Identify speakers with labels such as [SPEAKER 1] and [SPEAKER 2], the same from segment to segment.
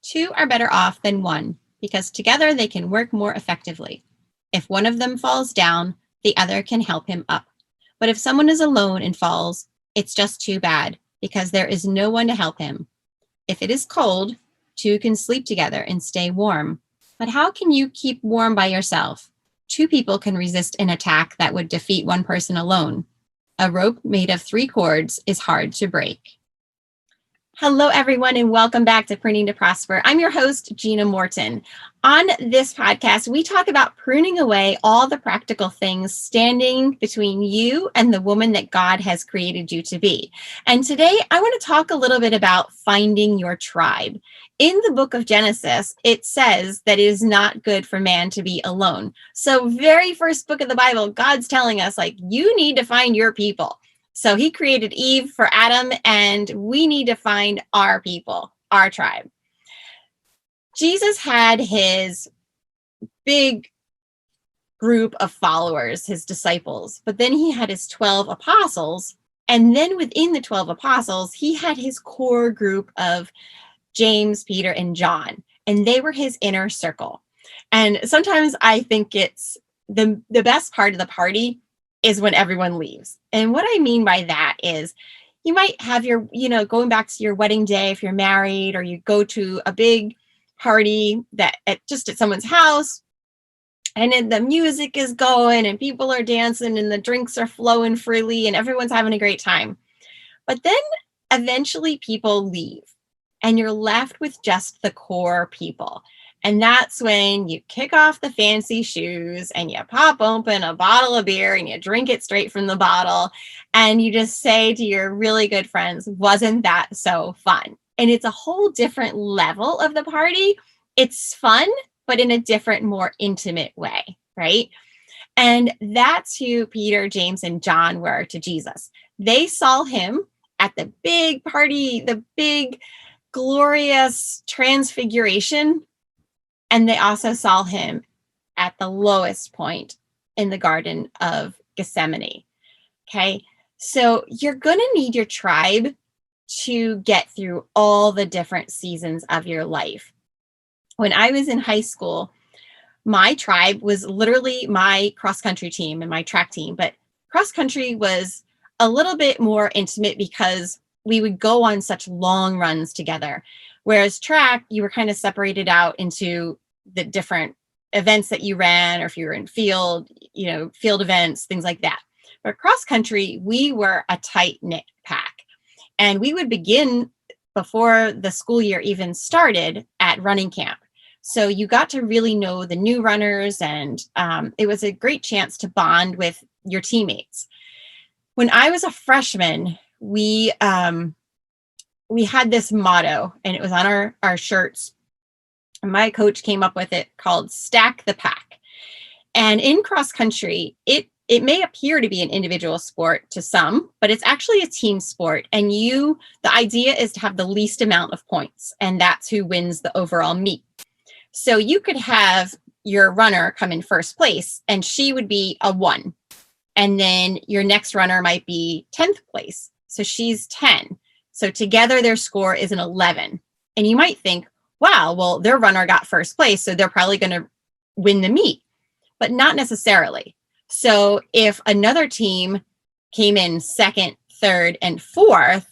[SPEAKER 1] Two are better off than one because together they can work more effectively. If one of them falls down, the other can help him up. But if someone is alone and falls, it's just too bad because there is no one to help him. If it is cold, two can sleep together and stay warm. But how can you keep warm by yourself? Two people can resist an attack that would defeat one person alone. A rope made of 3 cords is hard to break. Hello, everyone, and welcome back to Pruning to Prosper. I'm your host, Gina Morton. On this podcast, we talk about pruning away all the practical things standing between you and the woman that God has created you to be. And today, I want to talk a little bit about finding your tribe. In the book of Genesis, it says that it is not good for man to be alone. So very first book of the Bible, God's telling us, you need to find your people. So he created Eve for Adam, and we need to find our people, our tribe. Jesus had his big group of followers, his disciples, but then he had his 12 apostles. And then within the 12 apostles, he had his core group of James, Peter, and John, and they were his inner circle. And sometimes I think it's the best part of the party is when everyone leaves. And what I mean by that is you might have your, going back to your wedding day if you're married, or you go to a big party that at someone's house, and then the music is going and people are dancing and the drinks are flowing freely and everyone's having a great time. But then eventually people leave and you're left with just the core people. And that's when you kick off the fancy shoes and you pop open a bottle of beer and you drink it straight from the bottle. And you just say to your really good friends, wasn't that so fun? And it's a whole different level of the party. It's fun, but in a different, more intimate way, right? And that's who Peter, James, and John were to Jesus. They saw him at the big party, the big, glorious Transfiguration. And they also saw him at the lowest point in the Garden of Gethsemne. Okay, so you're going to need your tribe to get through all the different seasons of your life. When I was in high school, my tribe was literally my cross-country team and my track team. But cross-country was a little bit more intimate because we would go on such long runs together. Whereas track, you were kind of separated out into the different events that you ran, or if you were in field, field events, things like that. But cross country, we were a tight-knit pack. And we would begin before the school year even started at running camp. So you got to really know the new runners, and it was a great chance to bond with your teammates. When I was a freshman, we had this motto, and it was on our shirts. My coach came up with it, called Stack the Pack. And in cross country, it may appear to be an individual sport to some, but it's actually a team sport. And the idea is to have the least amount of points, and that's who wins the overall meet. So you could have your runner come in first place, and she would be a 1. And then your next runner might be 10th place. So she's 10. So together their score is an 11. And you might think, wow, well, their runner got first place, so they're probably going to win the meet. But not necessarily. So if another team came in 2nd, 3rd, and 4th,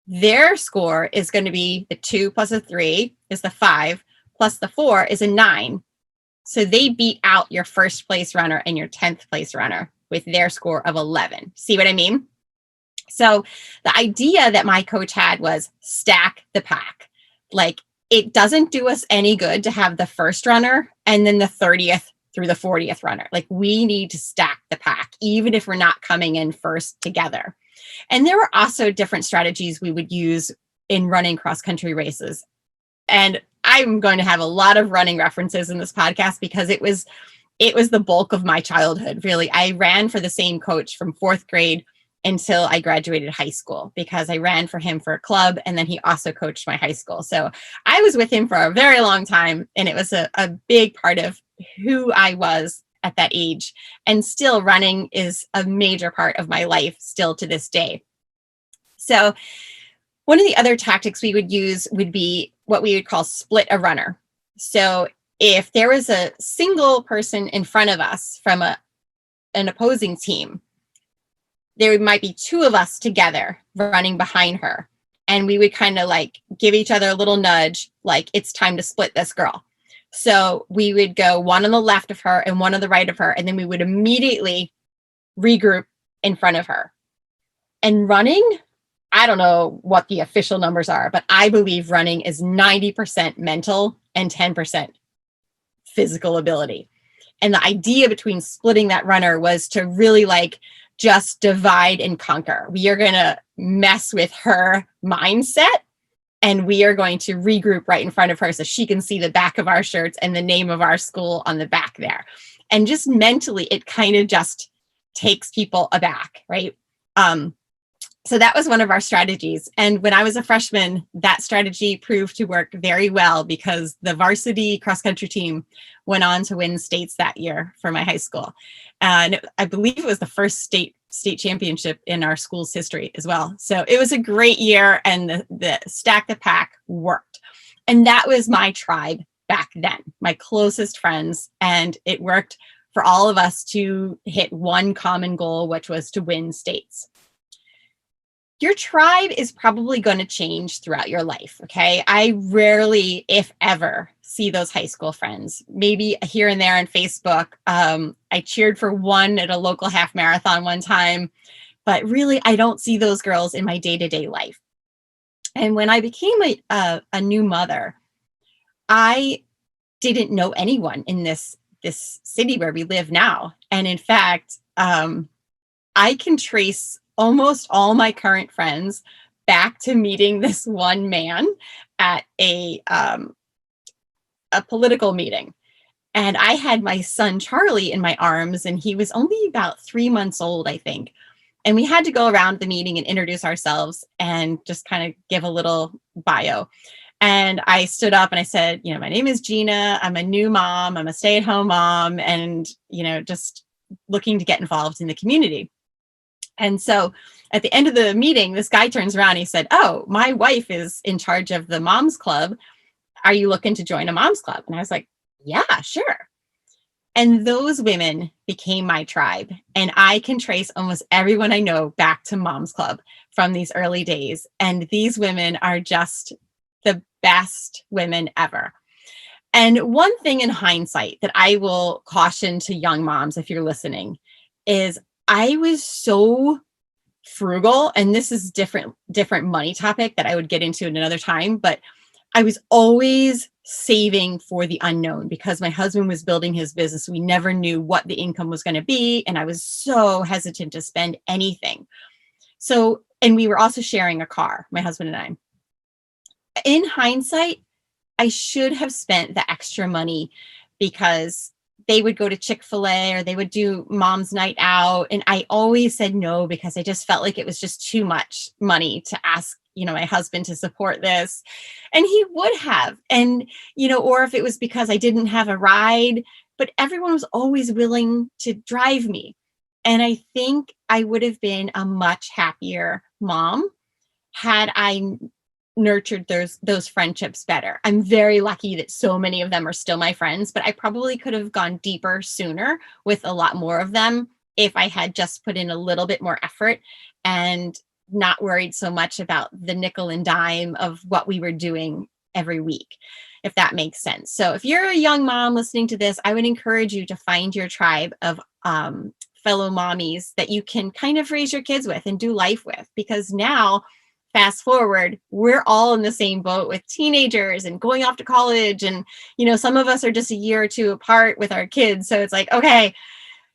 [SPEAKER 1] their score is going to be the 2 plus a 3 is the 5, plus the 4 is a 9. So they beat out your first place runner and your 10th place runner with their score of 11. See what I mean? So the idea that my coach had was stack the pack. It doesn't do us any good to have the first runner and then the 30th through the 40th runner. We need to stack the pack, even if we're not coming in first together. And there were also different strategies we would use in running cross-country races. And I'm going to have a lot of running references in this podcast because it was the bulk of my childhood, really. I ran for the same coach from 4th grade until I graduated high school, because I ran for him for a club, and then he also coached my high school. So I was with him for a very long time, and it was a big part of who I was at that age. And still, running is a major part of my life still to this day. So one of the other tactics we would use would be what we would call split a runner. So if there was a single person in front of us from an opposing team, there might be two of us together running behind her. And we would kind of like give each other a little nudge, like it's time to split this girl. So we would go one on the left of her and one on the right of her. And then we would immediately regroup in front of her. And running, I don't know what the official numbers are, but I believe running is 90% mental and 10% physical ability. And the idea between splitting that runner was to really like just divide and conquer. We are going to mess with her mindset, and we are going to regroup right in front of her so she can see the back of our shirts and the name of our school on the back there. And just mentally, it kind of just takes people aback, right? So that was one of our strategies. And when I was a freshman, that strategy proved to work very well because the varsity cross-country team went on to win states that year for my high school. And I believe it was the first state championship in our school's history as well. So it was a great year, and the stack the pack worked. And that was my tribe back then, my closest friends. And it worked for all of us to hit one common goal, which was to win states. Your tribe is probably going to change throughout your life, okay? I rarely, if ever, see those high school friends. Maybe here and there on Facebook. I cheered for one at a local half marathon one time, but really I don't see those girls in my day-to-day life. And when I became a new mother, I didn't know anyone in this city where we live now. And in fact, I can trace almost all my current friends back to meeting this one man at a political meeting. And I had my son, Charlie, in my arms, and he was only about 3 months old, I think. And we had to go around the meeting and introduce ourselves and just kind of give a little bio. And I stood up and I said, my name is Gina. I'm a new mom. I'm a stay-at-home mom, and, just looking to get involved in the community. And so at the end of the meeting, this guy turns around and he said, "Oh, my wife is in charge of the Moms Club. Are you looking to join a Moms Club?" And I was like, "Yeah, sure." And those women became my tribe. And I can trace almost everyone I know back to Moms Club from these early days. And these women are just the best women ever. And one thing in hindsight that I will caution to young moms, if you're listening, is I was so frugal, and this is different money topic that I would get into in another time, but I was always saving for the unknown because my husband was building his business. We never knew what the income was going to be, and I was so hesitant to spend anything. So, and we were also sharing a car, my husband and I. In hindsight, I should have spent the extra money because they would go to Chick-fil-A or they would do mom's night out. And I always said no because I just felt like it was just too much money to ask, my husband to support this. And he would have. And, or if it was because I didn't have a ride, but everyone was always willing to drive me. And I think I would have been a much happier mom had I nurtured those friendships better. I'm very lucky that so many of them are still my friends, but I probably could have gone deeper sooner with a lot more of them if I had just put in a little bit more effort and not worried so much about the nickel and dime of what we were doing every week, if that makes sense. So if you're a young mom listening to this, I would encourage you to find your tribe of fellow mommies that you can kind of raise your kids with and do life with, because now, fast forward, we're all in the same boat with teenagers and going off to college. And, some of us are just a year or two apart with our kids. So it's like, okay,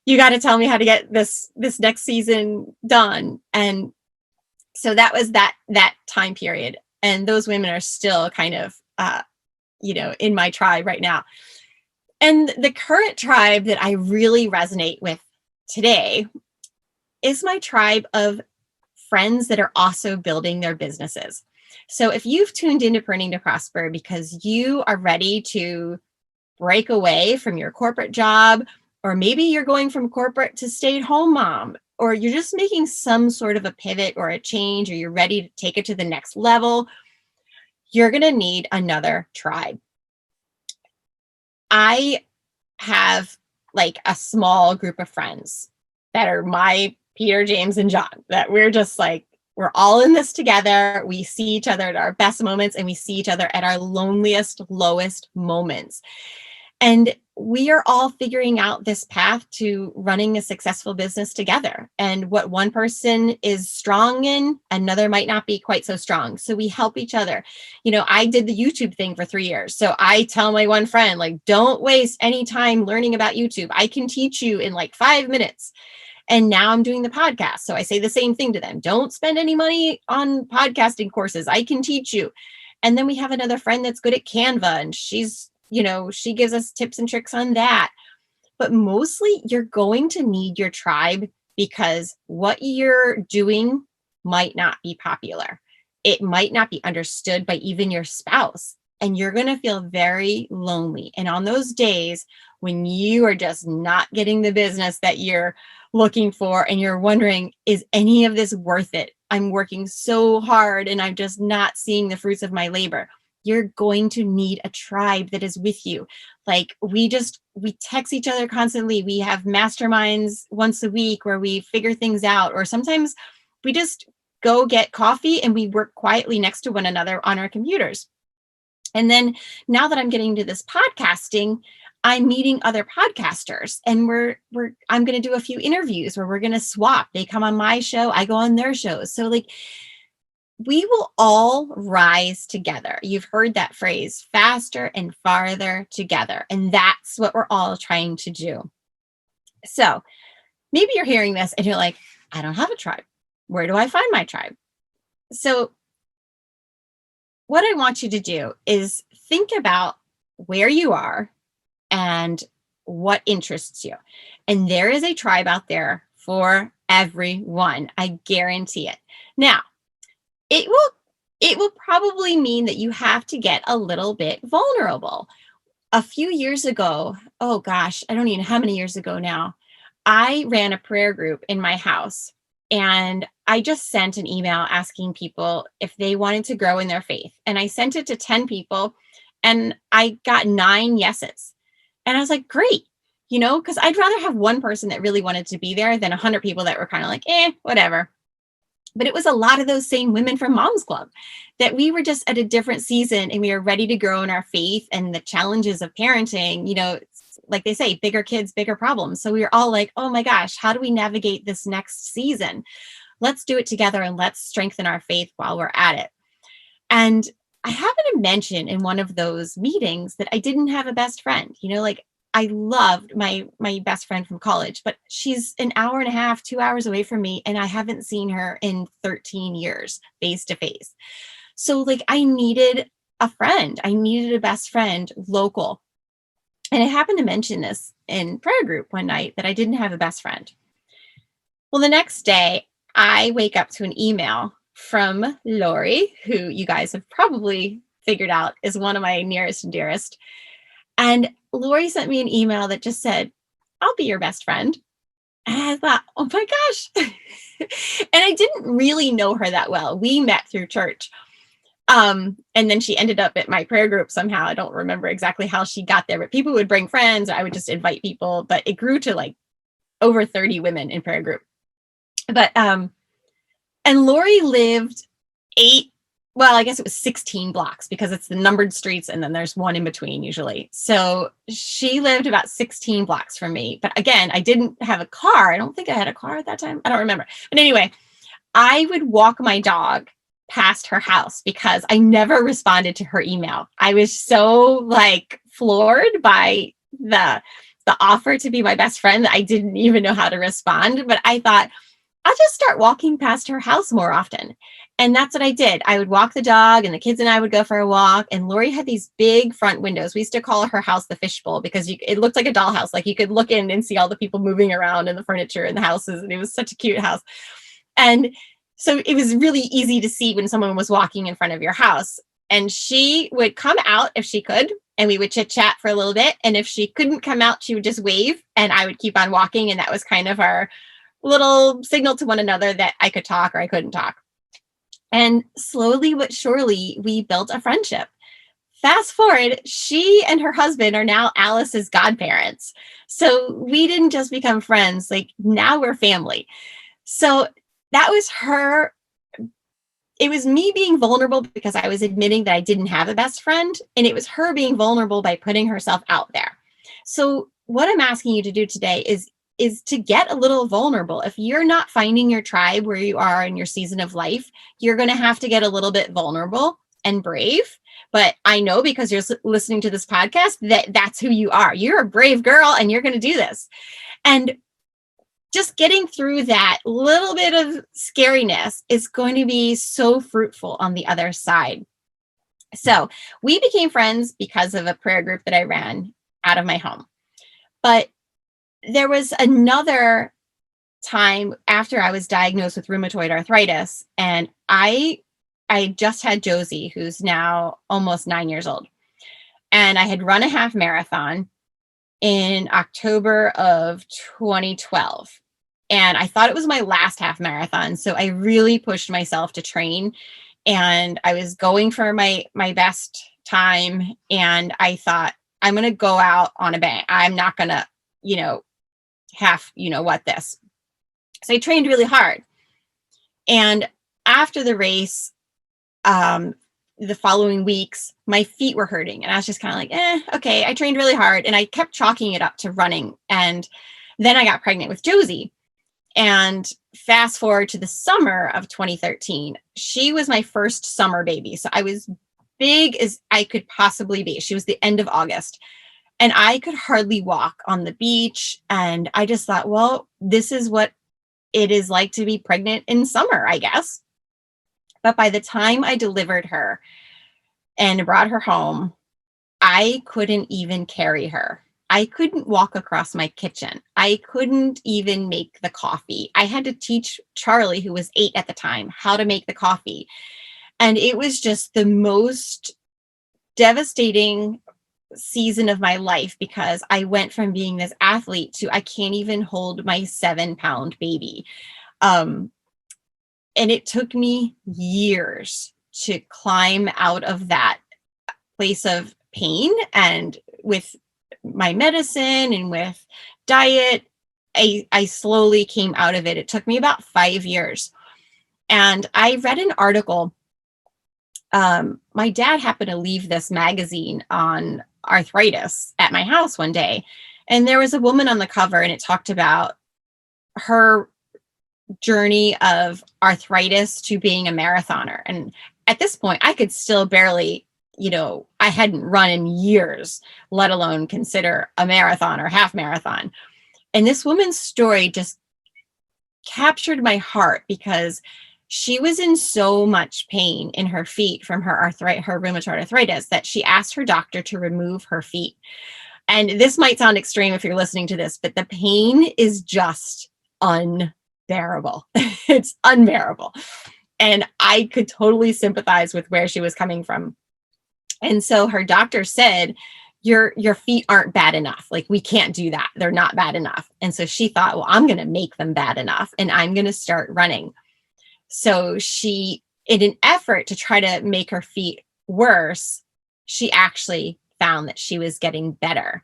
[SPEAKER 1] you got to tell me how to get this next season done. And so that was that time period. And those women are still kind of, in my tribe right now. And the current tribe that I really resonate with today is my tribe of friends that are also building their businesses. So if you've tuned into Pruning to Prosper because you are ready to break away from your corporate job, or maybe you're going from corporate to stay-at-home mom, or you're just making some sort of a pivot or a change, or you're ready to take it to the next level, you're going to need another tribe. I have like a small group of friends that are my Peter, James, and John, that we're just like, we're all in this together. We see each other at our best moments and we see each other at our loneliest, lowest moments. And we are all figuring out this path to running a successful business together. And what one person is strong in, another might not be quite so strong. So we help each other. You know, I did the YouTube thing for 3 years. So I tell my one friend, like, don't waste any time learning about YouTube. I can teach you in like 5 minutes. And now I'm doing the podcast. So I say the same thing to them. Don't spend any money on podcasting courses. I can teach you. And then we have another friend that's good at Canva, and she gives us tips and tricks on that. But mostly you're going to need your tribe, because what you're doing might not be popular. It might not be understood by even your spouse. And you're going to feel very lonely. And on those days when you are just not getting the business that you're looking for, and you're wondering, is any of this worth it? I'm working so hard and I'm just not seeing the fruits of my labor. You're going to need a tribe that is with you. Like we text each other constantly. We have masterminds once a week where we figure things out, or sometimes we just go get coffee and we work quietly next to one another on our computers. And then now that I'm getting to this podcasting, I'm meeting other podcasters, and I'm going to do a few interviews where we're going to swap. They come on my show, I go on their shows. So like we will all rise together. You've heard that phrase, faster and farther together. And that's what we're all trying to do. So maybe you're hearing this and you're like, I don't have a tribe. Where do I find my tribe? So what I want you to do is think about where you are and what interests you. And there is a tribe out there for everyone. I guarantee it. Now, it will probably mean that you have to get a little bit vulnerable. A few years ago, oh gosh, I don't even know how many years ago now, I ran a prayer group in my house, and I just sent an email asking people if they wanted to grow in their faith. And I sent it to 10 people and I got 9 yeses. And I was like, great, because I'd rather have one person that really wanted to be there than 100 people that were kind of like, whatever. But it was a lot of those same women from Mom's Club that we were just at a different season and we were ready to grow in our faith and the challenges of parenting, like they say, bigger kids, bigger problems. So we were all like, oh my gosh, how do we navigate this next season? Let's do it together and let's strengthen our faith while we're at it. And I happened to mention in one of those meetings that I didn't have a best friend. I loved my best friend from college, but she's an hour and a half, 2 hours away from me, and I haven't seen her in 13 years face to face. So I needed a friend. I needed a best friend local. And I happened to mention this in prayer group one night that I didn't have a best friend. Well, the next day I wake up to an email from Lori, who you guys have probably figured out is one of my nearest and dearest. And Lori sent me an email that just said, I'll be your best friend. And I thought, oh my gosh. And I didn't really know her that well. We met through church. And then she ended up at my prayer group somehow. I don't remember exactly how she got there, but people would bring friends. Or I would just invite people, but it grew to over 30 women in prayer group. But, and Lori lived 16 blocks because it's the numbered streets and then there's one in between usually. So she lived about 16 blocks from me. But again, I didn't have a car. I don't think I had a car at that time. I don't remember. But anyway, I would walk my dog past her house because I never responded to her email. I was so floored by the offer to be my best friend that I didn't even know how to respond. But I thought, I'll just start walking past her house more often. And that's what I did. I would walk the dog and the kids and I would go for a walk. And Lori had these big front windows. We used to call her house the fishbowl because it looked like a dollhouse. You could look in and see all the people moving around and the furniture and the houses. And it was such a cute house. And so it was really easy to see when someone was walking in front of your house. And she would come out if she could, and we would chit chat for a little bit. And if she couldn't come out, she would just wave and I would keep on walking. And that was kind of our little signal to one another that I could talk or I couldn't talk. And slowly but surely, we built a friendship. Fast forward, she and her husband are now Alice's godparents. So we didn't just become friends, like now we're family. So that was her. It was me being vulnerable because I was admitting that I didn't have a best friend. And it was her being vulnerable by putting herself out there. So what I'm asking you to do today is to get a little vulnerable. If you're not finding your tribe where you are in your season of life, you're going to have to get a little bit vulnerable and brave. But I know because you're listening to this podcast that that's who you are. You're a brave girl and you're going to do this. And just getting through that little bit of scariness is going to be so fruitful on the other side. So we became friends because of a prayer group that I ran out of my home. But there was another time after I was diagnosed with rheumatoid arthritis, and I just had Josie, who's now almost 9 years old. And I had run a half marathon in October of 2012. And I thought it was my last half marathon. So I really pushed myself to train. And I was going for my best time. And I thought, I'm going to go out on a bang. I'm not going to, this. So I trained really hard. And after the race, the following weeks, my feet were hurting. And I was just kind of like, okay, I trained really hard. And I kept chalking it up to running. And then I got pregnant with Josie. And fast forward to the summer of 2013, she was my first summer baby. So I was big as I could possibly be. She was the end of August. And I could hardly walk on the beach. And I just thought, well, this is what it is like to be pregnant in summer, I guess. But by the time I delivered her and brought her home, I couldn't even carry her. I couldn't walk across my kitchen. I couldn't even make the coffee. I had to teach Charlie, who was 8 at the time, how to make the coffee. And it was just the most devastating season of my life because I went from being this athlete to I can't even hold my 7-pound baby. And it took me years to climb out of that place of pain. And with my medicine and with diet, I slowly came out of it. It took me about 5 years. And I read an article. My dad happened to leave this magazine on arthritis at my house one day. And there was a woman on the cover, and it talked about her journey of arthritis to being a marathoner. And at this point, I could still barely, I hadn't run in years, let alone consider a marathon or half marathon. And this woman's story just captured my heart because she was in so much pain in her feet from her rheumatoid arthritis that she asked her doctor to remove her feet. And this might sound extreme if you're listening to this, but the pain is just unbearable. It's unbearable. And I could totally sympathize with where she was coming from. And so her doctor said, your feet aren't bad enough. Like, we can't do that. They're not bad enough. And so she thought, well, I'm going to make them bad enough and I'm going to start running. So she, in an effort to try to make her feet worse, she actually found that she was getting better.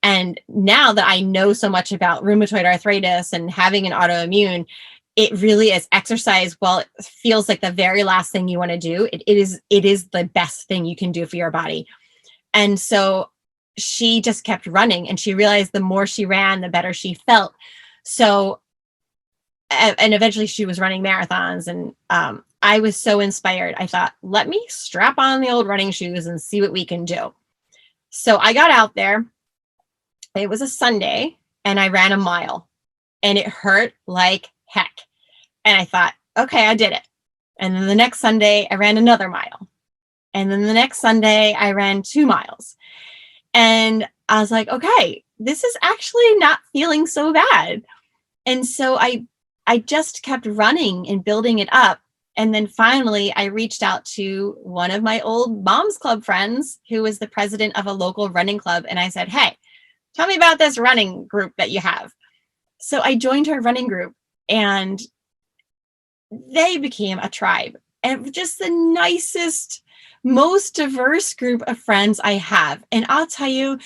[SPEAKER 1] And now that I know so much about rheumatoid arthritis and having an autoimmune, it really is exercise. Well, it feels like the very last thing you want to do. It is the best thing you can do for your body. And so she just kept running, and she realized the more she ran, the better she felt. So, and eventually she was running marathons, and I was so inspired. I thought, let me strap on the old running shoes and see what we can do. So I got out there. It was a Sunday, and I ran a mile, and it hurt like heck. And I thought, okay, I did it. And then the next Sunday, I ran another mile. And then the next Sunday, I ran 2 miles. And I was like, okay, this is actually not feeling so bad. And so I just kept running and building it up. And then finally, I reached out to one of my old Moms Club friends who was the president of a local running club. And I said, hey, tell me about this running group that you have. So I joined her running group, and they became a tribe. and just the nicest, most diverse group of friends I have. And I'll tell you,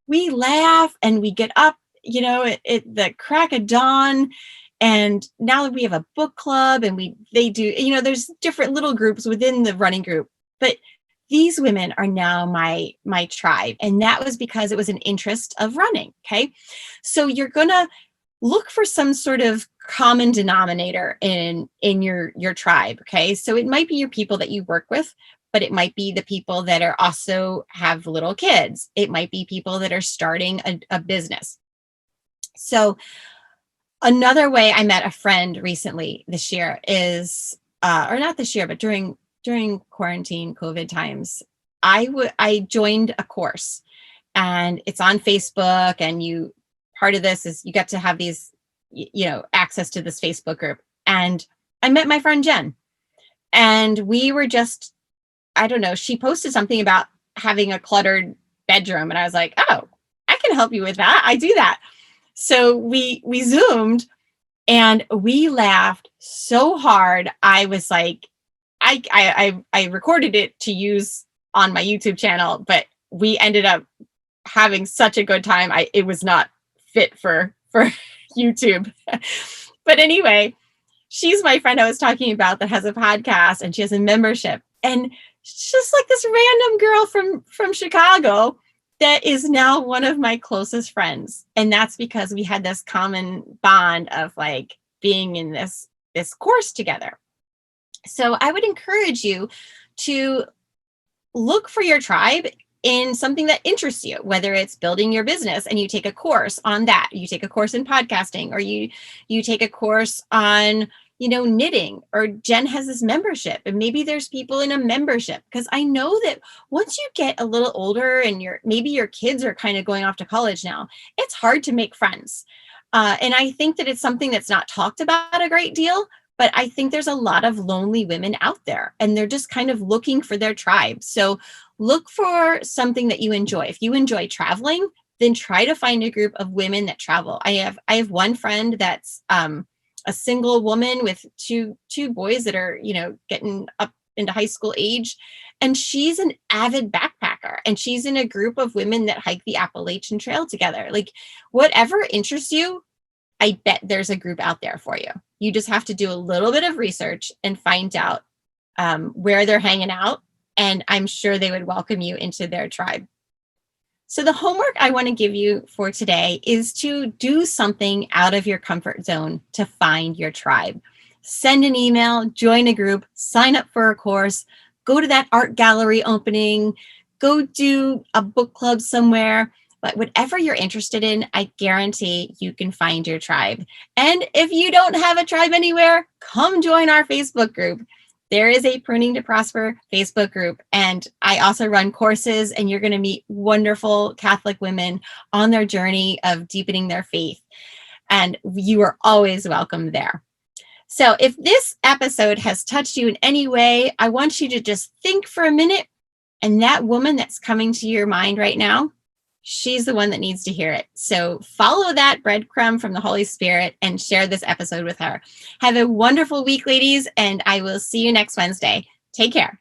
[SPEAKER 1] we laugh and we get up, at the crack of dawn. And now we have a book club, and they do, there's different little groups within the running group, but these women are now my tribe. And that was because it was an interest of running. Okay. So you're going to look for some sort of common denominator in your tribe. Okay. So it might be your people that you work with, but it might be the people that are also have little kids. It might be people that are starting a business. So another way I met a friend recently this year is, or not this year, but during quarantine COVID times, I joined a course, and it's on Facebook, and part of this is you get to have these, access to this Facebook group. And I met my friend Jen, and we were just, I don't know, she posted something about having a cluttered bedroom. And I was like, oh, I can help you with that. I do that. So we Zoomed, and we laughed so hard. I was like, I recorded it to use on my YouTube channel, but we ended up having such a good time. It was not fit for YouTube. But anyway, she's my friend I was talking about that has a podcast, and she has a membership. And she's just like this random girl from Chicago that is now one of my closest friends. And that's because we had this common bond of like being in this course together. So I would encourage you to look for your tribe in something that interests you, whether it's building your business and you take a course on that, you take a course in podcasting, or you take a course on, knitting, or Jen has this membership, and maybe there's people in a membership, because I know that once you get a little older and maybe your kids are kind of going off to college now, it's hard to make friends. And I think that it's something that's not talked about a great deal, but I think there's a lot of lonely women out there, and they're just kind of looking for their tribe. So look for something that you enjoy. If you enjoy traveling, then try to find a group of women that travel. I have one friend that's a single woman with two boys that are, getting up into high school age. And she's an avid backpacker, and she's in a group of women that hike the Appalachian Trail together. Like, whatever interests you, I bet there's a group out there for you. You just have to do a little bit of research and find out where they're hanging out. And I'm sure they would welcome you into their tribe. So the homework I want to give you for today is to do something out of your comfort zone to find your tribe. Send an email, join a group, sign up for a course, go to that art gallery opening, go do a book club somewhere. But whatever you're interested in, I guarantee you can find your tribe. And if you don't have a tribe anywhere, come join our Facebook group. There is a Pruning to Prosper Facebook group, and I also run courses, and you're going to meet wonderful Catholic women on their journey of deepening their faith, and you are always welcome there. So if this episode has touched you in any way, I want you to just think for a minute, and that woman that's coming to your mind right now, she's the one that needs to hear it. So follow that breadcrumb from the Holy Spirit and share this episode with her. Have a wonderful week, ladies, and I will see you next Wednesday. Take care.